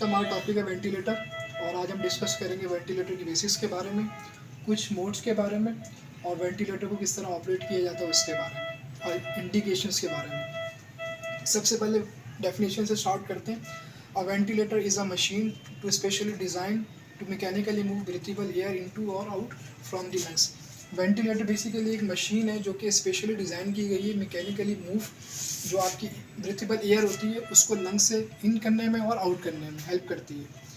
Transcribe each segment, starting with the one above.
का हमारा टॉपिक है वेंटिलेटर, और आज हम डिस्कस करेंगे वेंटिलेटर की बेसिक्स के बारे में, कुछ मोड्स के बारे में, और वेंटिलेटर को किस तरह ऑपरेट किया जाता है उसके बारे में, और इंडिकेशंस के बारे में। सबसे पहले डेफिनेशन से स्टार्ट करते हैं। A ventilator is a machine to specially design to mechanically move breathable air into और out from the lungs. Ventilator basically एक मशीन है जो कि स्पेशली डिज़ाइन की गई है मैकेनिकली मूव, जो आपकी ब्रीथेबल एयर होती है उसको लंग्स से इन करने में और आउट करने में हेल्प करती है।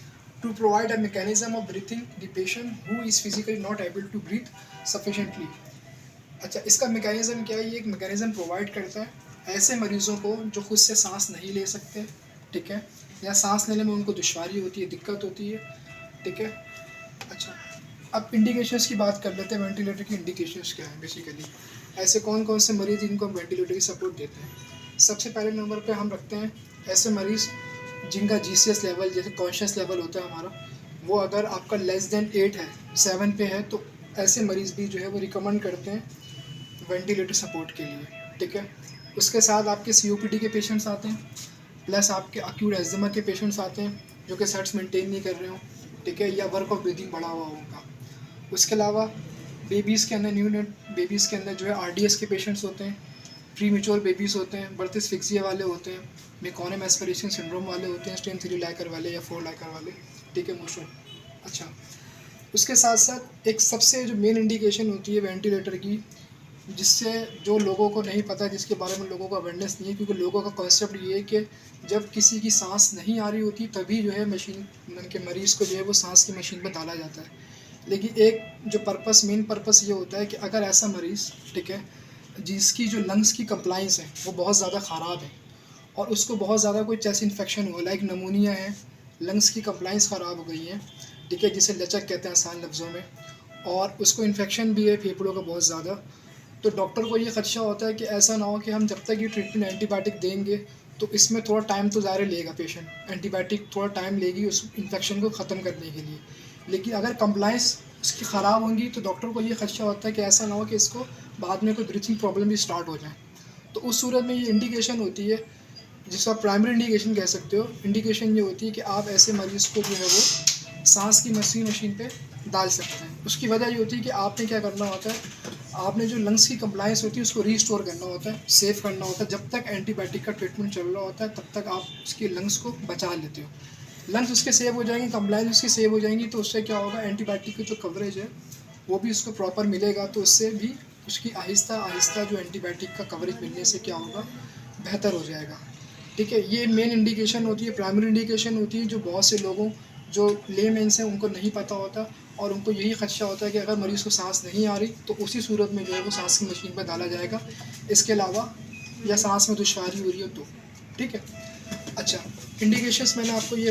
To provide a mechanism of breathing the patient who is physically not able to breathe sufficiently. अच्छा, इसका मैकेनिज्म क्या है? ये एक मैकेनिज्म प्रोवाइड करता है ऐसे मरीज़ों को जो खुद से सांस नहीं ले सकते, ठीक है, या सांस लेने में उनको दुश्वारी होती है, दिक्कत होती है, ठीक है। अच्छा, अब इंडिकेशंस की बात कर लेते हैं। वेंटिलेटर की इंडिकेशंस क्या है बेसिकली? ऐसे कौन कौन से मरीज़ जिनको हम वेंटिलेटर की सपोर्ट देते हैं? सबसे पहले नंबर पे हम रखते हैं ऐसे मरीज़ जिनका जीसीएस लेवल, जैसे कॉन्शियस लेवल होता है हमारा, वो अगर आपका लेस देन 8 है, 7 पे है, तो ऐसे मरीज़ भी जो है वो रिकमेंड करते हैं वेंटिलेटर सपोर्ट के लिए, ठीक है। उसके साथ आपके सीओपीडी के पेशेंट्स आते हैं, प्लस आपके एक्यूट एस्थमा के पेशेंट्स आते हैं जो कि सेट्स मेंटेन नहीं कर रहे हो, ठीक है, या वर्क ऑफ ब्रीदिंग बढ़ा हुआ हो उनका। उसके अलावा बेबीज़ के अंदर, न्यू बेबीज़ के अंदर जो है आरडीएस के पेशेंट्स होते हैं, प्री मेच्योर बेबीज़ होते हैं, बर्थ एस्फिक्सिया वाले होते हैं, मेकॉनिम एस्पिरेशन सिंड्रोम वाले होते हैं, स्ट्रेन 3 लैकर वाले या 4 लैकर वाले, ठीक है, मोशन। अच्छा, उसके साथ साथ एक सबसे जो मेन इंडिकेशन होती है वेंटिलेटर की, जिससे जो लोगों को नहीं पता, जिसके बारे में लोगों को अवेयरनेस नहीं है, क्योंकि लोगों का कॉन्सेप्ट ये है कि जब किसी की सांस नहीं आ रही होती तभी जो है मशीन के मरीज़ को जो है वो सांस की मशीन पर डाला जाता है। लेकिन एक जो मेन पर्पस ये होता है कि अगर ऐसा मरीज़, ठीक है, जिसकी जो लंग्स की कंप्लाइंस है वो बहुत ज़्यादा ख़राब है और उसको बहुत ज़्यादा कोई चेस्ट इन्फेक्शन हो, लाइक नमूनिया है, लंग्स की कंप्लाइंस ख़राब हो गई है, ठीक है, जिसे लचक कहते हैं आसान लफ्ज़ों में, और उसको इन्फेक्शन भी है फेफड़ों का बहुत ज़्यादा, तो डॉक्टर को ये ख़दशा होता है कि ऐसा ना हो कि हम जब तक ये ट्रीटमेंट एंटीबायोटिक देंगे तो इसमें थोड़ा टाइम तो ज़ाहिर लेगा, पेशेंट एंटीबायोटिक थोड़ा टाइम लेगी उस इन्फेक्शन को ख़त्म करने के लिए। लेकिन अगर कंप्लाइंस उसकी ख़राब होंगी तो डॉक्टर को ये ख़दशा होता है कि ऐसा ना हो कि इसको बाद में कोई ब्रीथिंग प्रॉब्लम भी स्टार्ट हो जाए। तो उस सूरत में ये इंडिकेशन होती है, जिसको आप प्राइमरी इंडिकेशन कह सकते हो। इंडिकेशन ये होती है कि आप ऐसे मरीज़ को जो है वो सांस की मशीन पे डाल सकते हैं। उसकी वजह ये होती है कि आपने क्या करना होता है, आपने जो लंग्स की कंप्लाइंस होती है उसको रीस्टोर करना होता है, सेव करना होता है। जब तक एंटीबायोटिक का ट्रीटमेंट चल रहा होता है तब तक आप उसकी लंग्स को बचा लेते हो। लंग्स उसके सेव हो जाएंगी, कंप्लाइंस उसकी सेव हो जाएंगी, तो उससे क्या होगा, एंटीबायोटिक की जो कवरेज है वो भी उसको प्रॉपर मिलेगा, तो उससे भी उसकी आहिस्ता आहिस्ता जो एंटीबायोटिक का कवरेज मिलने से क्या होगा, बेहतर हो जाएगा, ठीक है। ये मेन इंडिकेशन होती है, प्राइमरी इंडिकेशन होती है, जो बहुत से लोगों, जो लेमेंस हैं, उनको नहीं पता होता और उनको यही खदशा होता है कि अगर मरीज़ को सांस नहीं आ रही तो उसी सूरत में जो है वो सांस की मशीन पर डाला जाएगा। इसके अलावा या सांस में दुश्वारी हो रही हो तो, ठीक है। अच्छा, इंडिकेशंस मैंने आपको ये